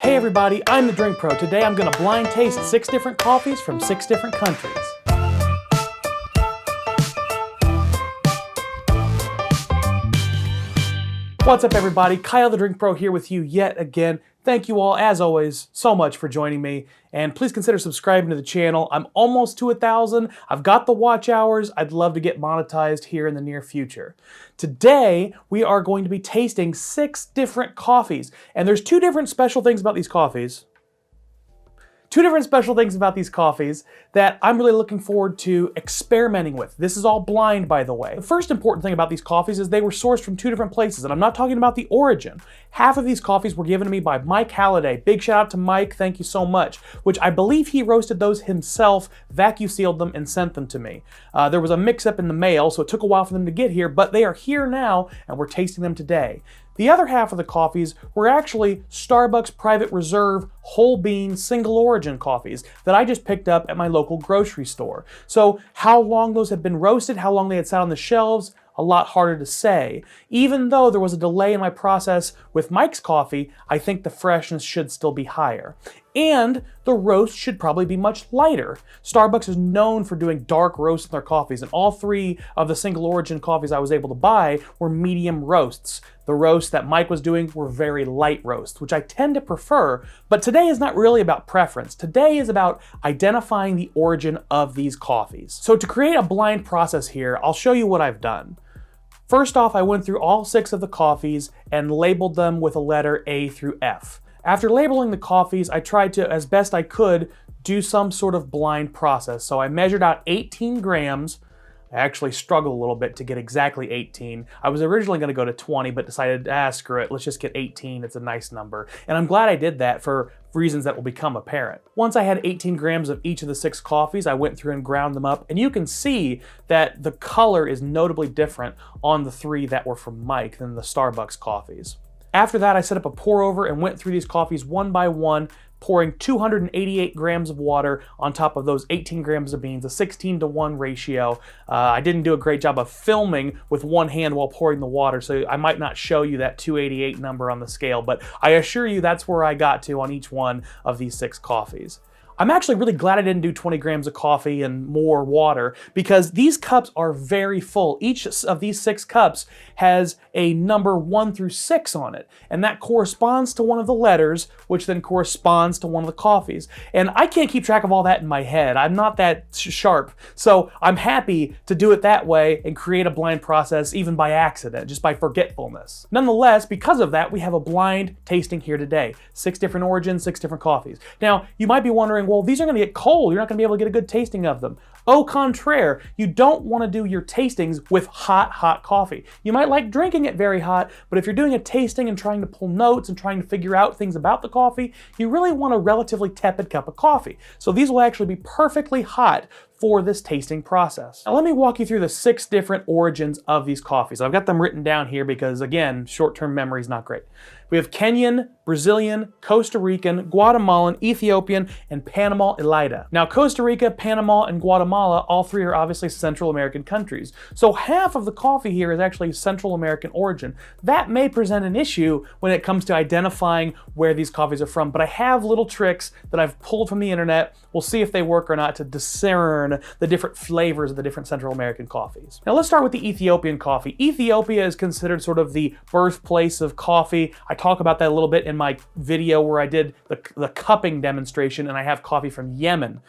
Hey everybody, I'm the Drink Pro. Today I'm going to blind taste 6 different coffees from 6 different countries. What's up everybody, Kyle the Drink Pro here with you yet again. Thank you all, as always, so much for joining me, and please consider subscribing to the channel. I'm almost to 1,000. I've got the watch hours. I'd love to get monetized here in the near future. Today, we are going to be tasting 6 different coffees, and there's 2 different special things about these coffees. 2 different special things about these coffees that I'm really looking forward to experimenting with. This is all blind, by the way. The first important thing about these coffees is they were sourced from 2 different places, and I'm not talking about the origin. Half of these coffees were given to me by Mike Halliday. Big shout out to Mike, thank you so much, which I believe he roasted those himself, vacuum sealed them, and sent them to me. There was a mix-up in the mail, so it took a while for them to get here, but they are here now, and we're tasting them today. The other half of the coffees were actually Starbucks Private Reserve whole bean single origin coffees that I just picked up at my local grocery store. So how long those had been roasted, how long they had sat on the shelves, a lot harder to say. Even though there was a delay in my process with Mike's coffee, I think the freshness should still be higher. And the roast should probably be much lighter. Starbucks is known for doing dark roasts in their coffees, and all 3 of the single origin coffees I was able to buy were medium roasts. The roasts that Mike was doing were very light roasts, which I tend to prefer, but today is not really about preference. Today is about identifying the origin of these coffees. So to create a blind process here, I'll show you what I've done. First off, I went through all 6 of the coffees and labeled them with a letter A through F. After labeling the coffees, I tried to, as best I could, do some sort of blind process. So I measured out 18 grams. I actually struggled a little bit to get exactly 18. I was originally going to go to 20, but decided, screw it, let's just get 18. It's a nice number. And I'm glad I did that for reasons that will become apparent. Once I had 18 grams of each of the 6 coffees, I went through and ground them up, and you can see that the color is notably different on the 3 that were from Mike than the Starbucks coffees. After that, I set up a pour over and went through these coffees one by one, pouring 288 grams of water on top of those 18 grams of beans, a 16-to-1 ratio. I didn't do a great job of filming with one hand while pouring the water, so I might not show you that 288 number on the scale, but I assure you that's where I got to on each one of these 6 coffees. I'm actually really glad I didn't do 20 grams of coffee and more water, because these cups are very full. Each of these 6 cups has a number 1 through 6 on it, and that corresponds to one of the letters, which then corresponds to one of the coffees. And I can't keep track of all that in my head. I'm not that sharp, so I'm happy to do it that way and create a blind process even by accident, just by forgetfulness. Nonetheless, because of that, we have a blind tasting here today. 6 different origins, 6 different coffees. Now, you might be wondering, well, these are going to get cold. You're not going to be able to get a good tasting of them. Au contraire, you don't want to do your tastings with hot coffee. You might like drinking it very hot, but if you're doing a tasting and trying to pull notes and trying to figure out things about the coffee, you really want a relatively tepid cup of coffee. So these will actually be perfectly hot for this tasting process. Now let me walk you through the 6 different origins of these coffees. I've got them written down here because, again, short-term memory is not great. We have Kenyan, Brazilian, Costa Rican, Guatemalan, Ethiopian, and Panama Elida. Now Costa Rica, Panama, and Guatemala, all 3 are obviously Central American countries. So half of the coffee here is actually Central American origin. That may present an issue when it comes to identifying where these coffees are from, but I have little tricks that I've pulled from the internet. We'll see if they work or not to discern the different flavors of the different Central American coffees. Now let's start with the Ethiopian coffee. Ethiopia is considered sort of the birthplace of coffee. I talk about that a little bit in my video where I did the cupping demonstration, and I have coffee from Yemen.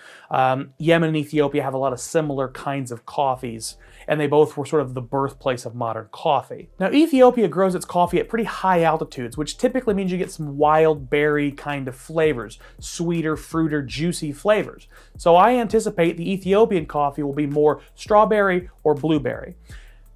Yemen and Ethiopia have a lot of similar kinds of coffees, and they both were sort of the birthplace of modern coffee. Now Ethiopia grows its coffee at pretty high altitudes, which typically means you get some wild berry kind of flavors, sweeter, fruiter, juicy flavors. So I anticipate the Ethiopian coffee will be more strawberry or blueberry.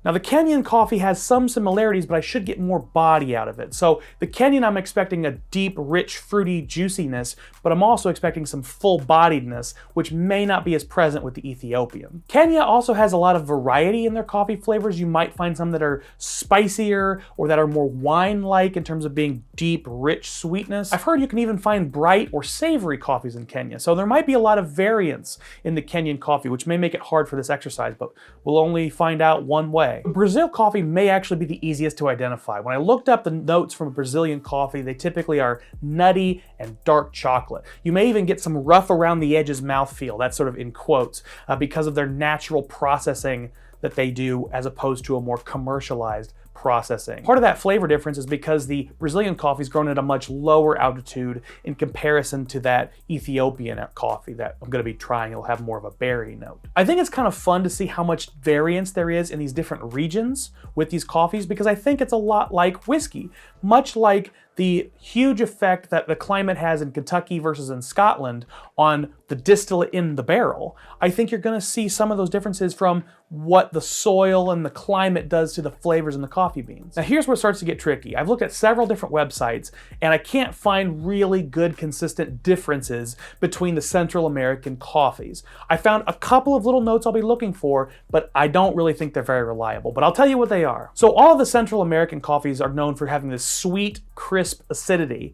Now the Kenyan coffee has some similarities, but I should get more body out of it. So the Kenyan, I'm expecting a deep, rich, fruity juiciness, but I'm also expecting some full-bodiedness, which may not be as present with the Ethiopian. Kenya also has a lot of variety in their coffee flavors. You might find some that are spicier or that are more wine-like in terms of being deep, rich sweetness. I've heard you can even find bright or savory coffees in Kenya, so there might be a lot of variance in the Kenyan coffee, which may make it hard for this exercise, but we'll only find out one way. way. Brazil coffee may actually be the easiest to identify. When I looked up the notes from a Brazilian coffee, they typically are nutty and dark chocolate. You may even get some rough around the edges mouthfeel, that's sort of in quotes, because of their natural processing that they do as opposed to a more commercialized processing. Part of that flavor difference is because the Brazilian coffee is grown at a much lower altitude in comparison to that Ethiopian coffee that I'm going to be trying. It'll have more of a berry note. I think it's kind of fun to see how much variance there is in these different regions with these coffees, because I think it's a lot like whiskey, much like the huge effect that the climate has in Kentucky versus in Scotland on the distillate in the barrel. I think you're going to see some of those differences from what the soil and the climate does to the flavors in the coffee beans. Now here's where it starts to get tricky. I've looked at several different websites and I can't find really good consistent differences between the Central American coffees. I found a couple of little notes I'll be looking for, but I don't really think they're very reliable. But I'll tell you what they are. So all of the Central American coffees are known for having this sweet, crisp acidity,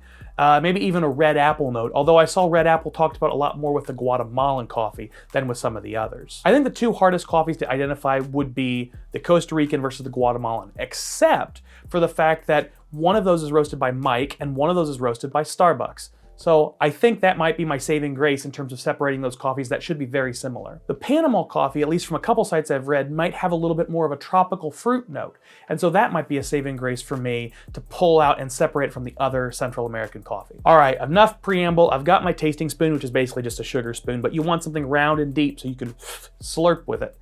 maybe even a red apple note, although I saw red apple talked about a lot more with the Guatemalan coffee than with some of the others. I think the two hardest coffees to identify would be the Costa Rican versus the Guatemalan, except for the fact that one of those is roasted by Mike and one of those is roasted by Starbucks. So I think that might be my saving grace in terms of separating those coffees that should be very similar. The Panama coffee, at least from a couple sites I've read, might have a little bit more of a tropical fruit note. And so that might be a saving grace for me to pull out and separate it from the other Central American coffee. All right, enough preamble. I've got my tasting spoon, which is basically just a sugar spoon, but you want something round and deep so you can slurp with it.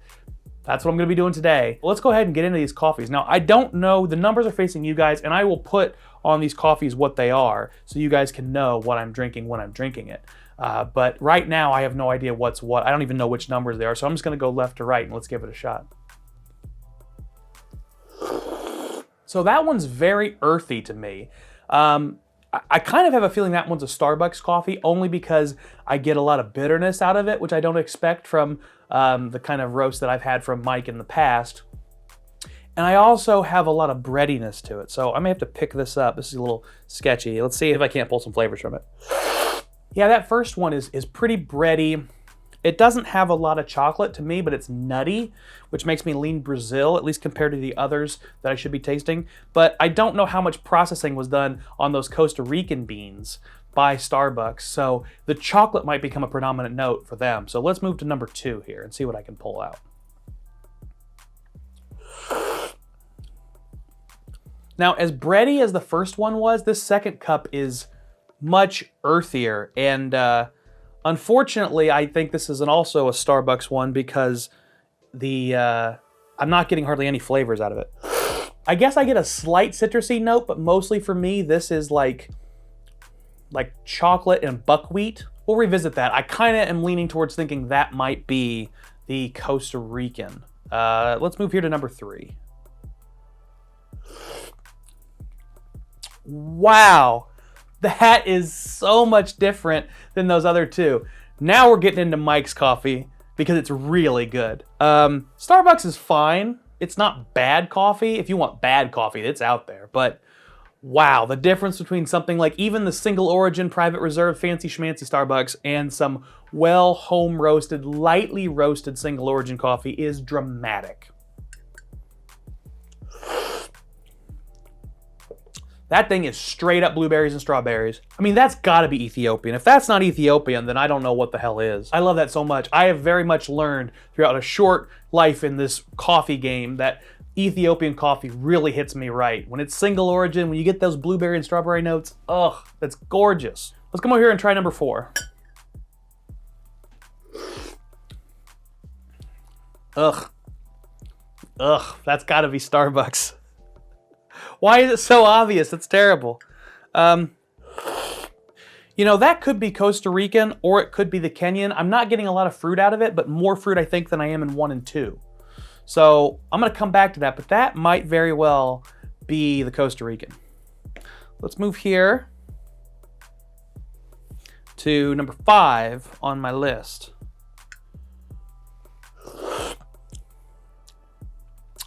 That's what I'm gonna be doing today. Let's go ahead and get into these coffees. Now, I don't know, the numbers are facing you guys, and I will put on these coffees what they are so you guys can know what I'm drinking when I'm drinking it. But right now, I have no idea what's what. I don't even know which numbers they are, so I'm just gonna go left to right and let's give it a shot. So that one's very earthy to me. I kind of have a feeling that one's a Starbucks coffee only because I get a lot of bitterness out of it, which I don't expect from the kind of roast that I've had from Mike in the past. And I also have a lot of breadiness to it. So I may have to pick this up. This is a little sketchy. Let's see if I can't pull some flavors from it. Yeah, that first one is pretty bready. It doesn't have a lot of chocolate to me, but it's nutty, which makes me lean Brazil, at least compared to the others that I should be tasting. But I don't know how much processing was done on those Costa Rican beans by Starbucks, so the chocolate might become a predominant note for them. So let's move to number 2 here and see what I can pull out. Now, as bready as the first one was, this second cup is much earthier, and unfortunately, I think this is also a Starbucks one because I'm not getting hardly any flavors out of it. I guess I get a slight citrusy note, but mostly for me, this is like chocolate and buckwheat. We'll revisit that. I kind of am leaning towards thinking that might be the Costa Rican. Let's move here to number 3. Wow, that is so much different than those other two. Now we're getting into Mike's coffee because it's really good. Starbucks is fine. It's not bad coffee. If you want bad coffee, it's out there. But wow, the difference between something like even the single origin, private reserve, fancy schmancy Starbucks and some well home roasted, lightly roasted single origin coffee is dramatic. That thing is straight up blueberries and strawberries. I mean, that's gotta be Ethiopian. If that's not Ethiopian, then I don't know what the hell is. I love that so much. I have very much learned throughout a short life in this coffee game that Ethiopian coffee really hits me right. When it's single origin, when you get those blueberry and strawberry notes, ugh, that's gorgeous. Let's come over here and try number 4. Ugh. Ugh, that's gotta be Starbucks. Why is it so obvious? It's terrible. You know, that could be Costa Rican or it could be the Kenyan. I'm not getting a lot of fruit out of it, but more fruit I think than I am in 1 and 2. So I'm gonna come back to that, but that might very well be the Costa Rican. Let's move here to number 5 on my list.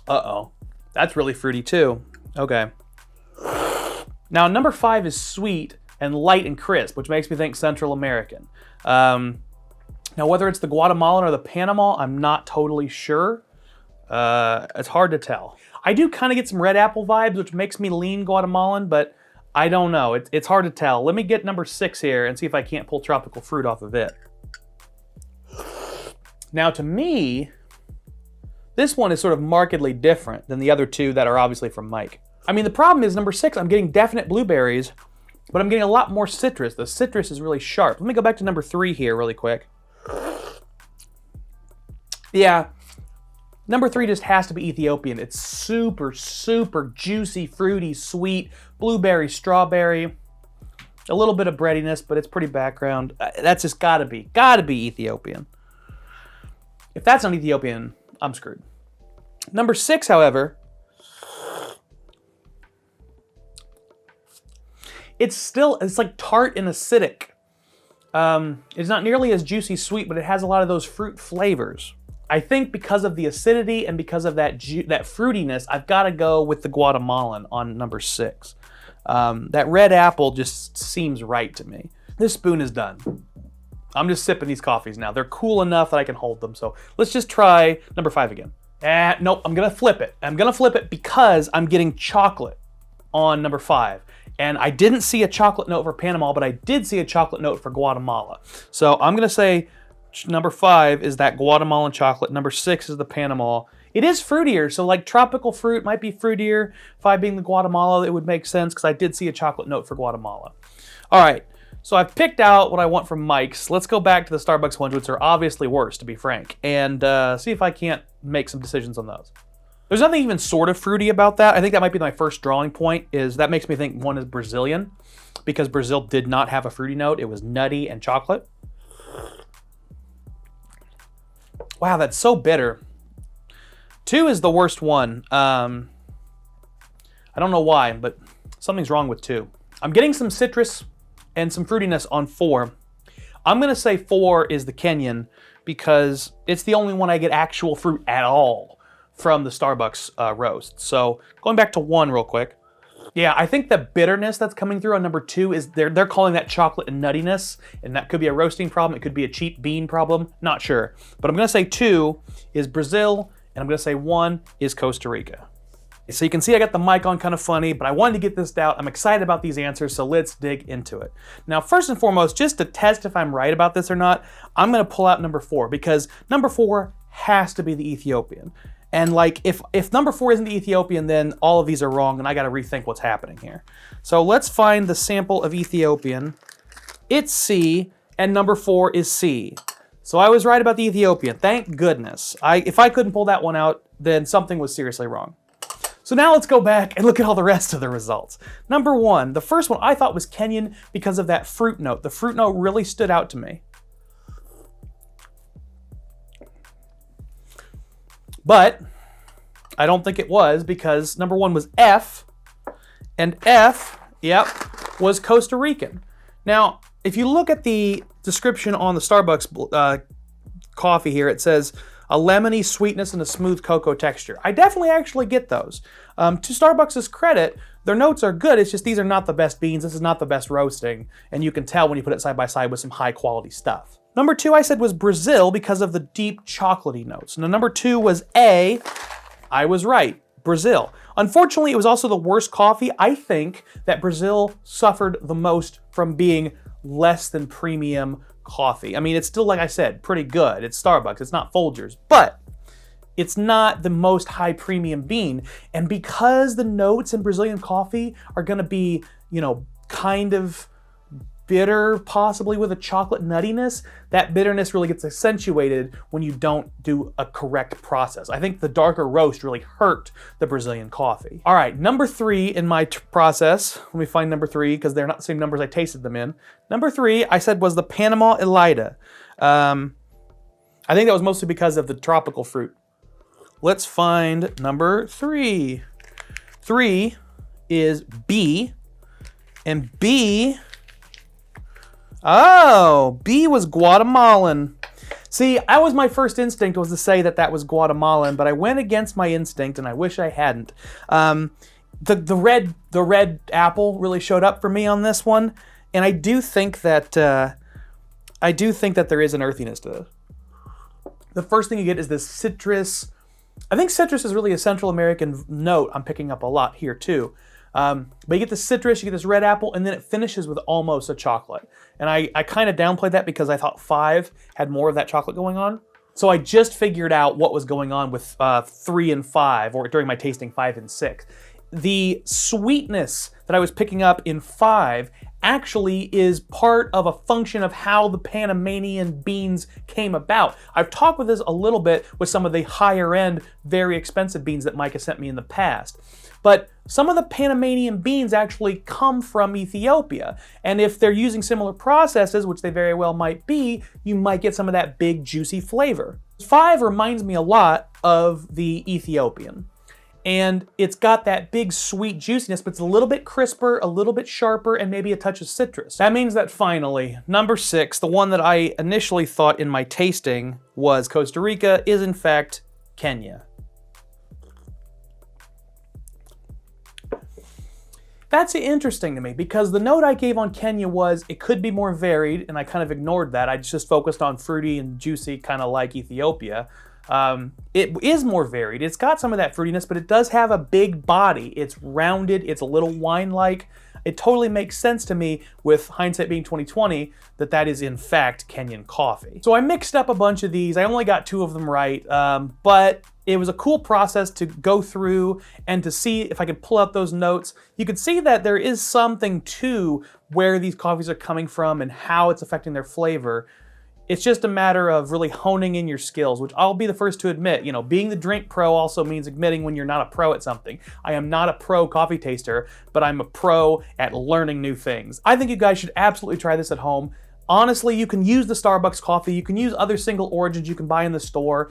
Uh-oh, that's really fruity too. Okay. Now, number 5 is sweet and light and crisp, which makes me think Central American. Now, whether it's the Guatemalan or the Panama, I'm not totally sure. It's hard to tell. I do kind of get some red apple vibes, which makes me lean Guatemalan, but I don't know. It's hard to tell. Let me get number 6 here and see if I can't pull tropical fruit off of it. Now, to me, this one is sort of markedly different than the other two that are obviously from Mike. I mean, the problem is number 6, I'm getting definite blueberries, but I'm getting a lot more citrus. The citrus is really sharp. Let me go back to number 3 here really quick. Yeah, number 3 just has to be Ethiopian. It's super, super juicy, fruity, sweet, blueberry, strawberry, a little bit of breadiness, but it's pretty background. That's just gotta be Ethiopian. If that's not Ethiopian, I'm screwed. Number 6, however, it's like tart and acidic. It's not nearly as juicy sweet, but it has a lot of those fruit flavors. I think because of the acidity and because of that fruitiness, I've got to go with the Guatemalan on number 6. That red apple just seems right to me. This spoon is done. I'm just sipping these coffees now. They're cool enough that I can hold them. So let's just try number 5 again. Nope, I'm gonna flip it. I'm gonna flip it because I'm getting chocolate on number 5. And I didn't see a chocolate note for Panama, but I did see a chocolate note for Guatemala. So I'm gonna say number 5 is that Guatemalan chocolate. Number 6 is the Panama. It is fruitier, so like tropical fruit might be fruitier. 5 being the Guatemala, it would make sense because I did see a chocolate note for Guatemala. All right, so I've picked out what I want from Mike's. Let's go back to the Starbucks ones, which are obviously worse, to be frank, and see if I can't make some decisions on those. There's nothing even sort of fruity about that. I think that might be my first drawing point, is that makes me think one is Brazilian, because Brazil did not have a fruity note. It was nutty and chocolate. Wow, that's so bitter. 2 is the worst one. I don't know why, but something's wrong with 2. I'm getting some citrus and some fruitiness on 4. I'm gonna say 4 is the Kenyan because it's the only one I get actual fruit at all from the Starbucks roast. So going back to 1 real quick. Yeah, I think the bitterness that's coming through on number 2 is they're calling that chocolate and nuttiness, and that could be a roasting problem. It could be a cheap bean problem. Not sure. But I'm going to say 2 is Brazil, and I'm going to say 1 is Costa Rica. So you can see I got the mic on kind of funny, but I wanted to get this out. I'm excited about these answers, so let's dig into it. Now, first and foremost, just to test if I'm right about this or not, I'm going to pull out number 4, because number 4 has to be the Ethiopian. And like, if number 4 isn't the Ethiopian, then all of these are wrong, and I gotta rethink what's happening here. So let's find the sample of Ethiopian. It's C, and number 4 is C. So I was right about the Ethiopian, thank goodness. If I couldn't pull that one out, then something was seriously wrong. So now let's go back and look at all the rest of the results. Number 1, the first one I thought was Kenyan because of that fruit note. The fruit note really stood out to me. But I don't think it was, because number 1 was F, and F, yep, was Costa Rican. Now, if you look at the description on the Starbucks coffee here, it says a lemony sweetness and a smooth cocoa texture. I definitely actually get those. To Starbucks' credit, their notes are good. It's just these are not the best beans. This is not the best roasting, and you can tell when you put it side by side with some high quality stuff. Number 2 I said was Brazil because of the deep chocolatey notes. Now number 2 was A. I was right, Brazil. Unfortunately, it was also the worst coffee. I think that Brazil suffered the most from being less than premium coffee. I mean, it's still, like I said, pretty good. It's Starbucks, it's not Folgers, but it's not the most high premium bean. And because the notes in Brazilian coffee are gonna be, you know, kind of bitter, possibly with a chocolate nuttiness, that bitterness really gets accentuated when you don't do a correct process. I think the darker roast really hurt the Brazilian coffee. All right, number 3 in my process, let me find number 3 because they're not the same numbers I tasted them in. Number 3 I said was the Panama Elida. I think that was mostly because of the tropical fruit. Let's find number 3. 3 is B, and B, oh, B was Guatemalan. See, my first instinct was to say that that was Guatemalan, but I went against my instinct, and I wish I hadn't. The red apple really showed up for me on this one, and I do think that there is an earthiness to this. The first thing you get is this citrus, I think citrus is really a Central American note I'm picking up a lot here too. But you get the citrus, you get this red apple, and then it finishes with almost a chocolate. And I kind of downplayed that because I thought 5 had more of that chocolate going on. So I just figured out what was going on with 3 and 5, or during my tasting 5 and 6. The sweetness that I was picking up in 5 actually is part of a function of how the Panamanian beans came about. I've talked with this a little bit with some of the higher end, very expensive beans that Mike has sent me in the past. But some of the Panamanian beans actually come from Ethiopia. And if they're using similar processes, which they very well might be, you might get some of that big juicy flavor. 5 reminds me a lot of the Ethiopian. And it's got that big sweet juiciness, but it's a little bit crisper, a little bit sharper, and maybe a touch of citrus. That means that finally, number 6, the one that I initially thought in my tasting was Costa Rica, is in fact Kenya. That's interesting to me because the note I gave on Kenya was it could be more varied, and I kind of ignored that. I just focused on fruity and juicy, kind of like Ethiopia. It is more varied. It's got some of that fruitiness, but it does have a big body. It's rounded. It's a little wine-like. It totally makes sense to me, with hindsight being 2020, that that is in fact Kenyan coffee. So I mixed up a bunch of these. I only got 2 of them right, but it was a cool process to go through and to see if I could pull out those notes. You could see that there is something to where these coffees are coming from and how it's affecting their flavor. It's just a matter of really honing in your skills, which I'll be the first to admit. You know, being the drink pro also means admitting when you're not a pro at something. I am not a pro coffee taster, but I'm a pro at learning new things. I think you guys should absolutely try this at home. Honestly, you can use the Starbucks coffee. You can use other single origins you can buy in the store.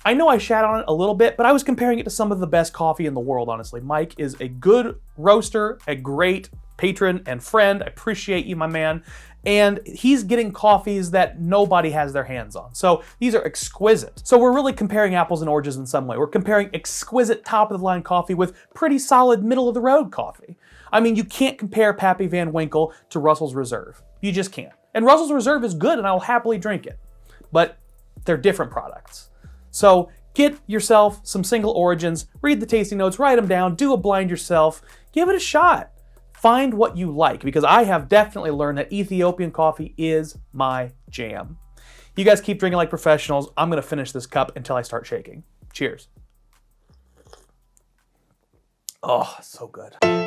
I know I shat on it a little bit, but I was comparing it to some of the best coffee in the world, honestly. Mike is a good roaster, a great patron and friend. I appreciate you, my man. And he's getting coffees that nobody has their hands on. So these are exquisite. So we're really comparing apples and oranges in some way. We're comparing exquisite top-of-the-line coffee with pretty solid middle-of-the-road coffee. I mean, you can't compare Pappy Van Winkle to Russell's Reserve. You just can't. And Russell's Reserve is good, and I will happily drink it. But they're different products. So get yourself some single origins, read the tasting notes, write them down, do a blind yourself, give it a shot. Find what you like, because I have definitely learned that Ethiopian coffee is my jam. You guys keep drinking like professionals. I'm going to finish this cup until I start shaking. Cheers. Oh, so good.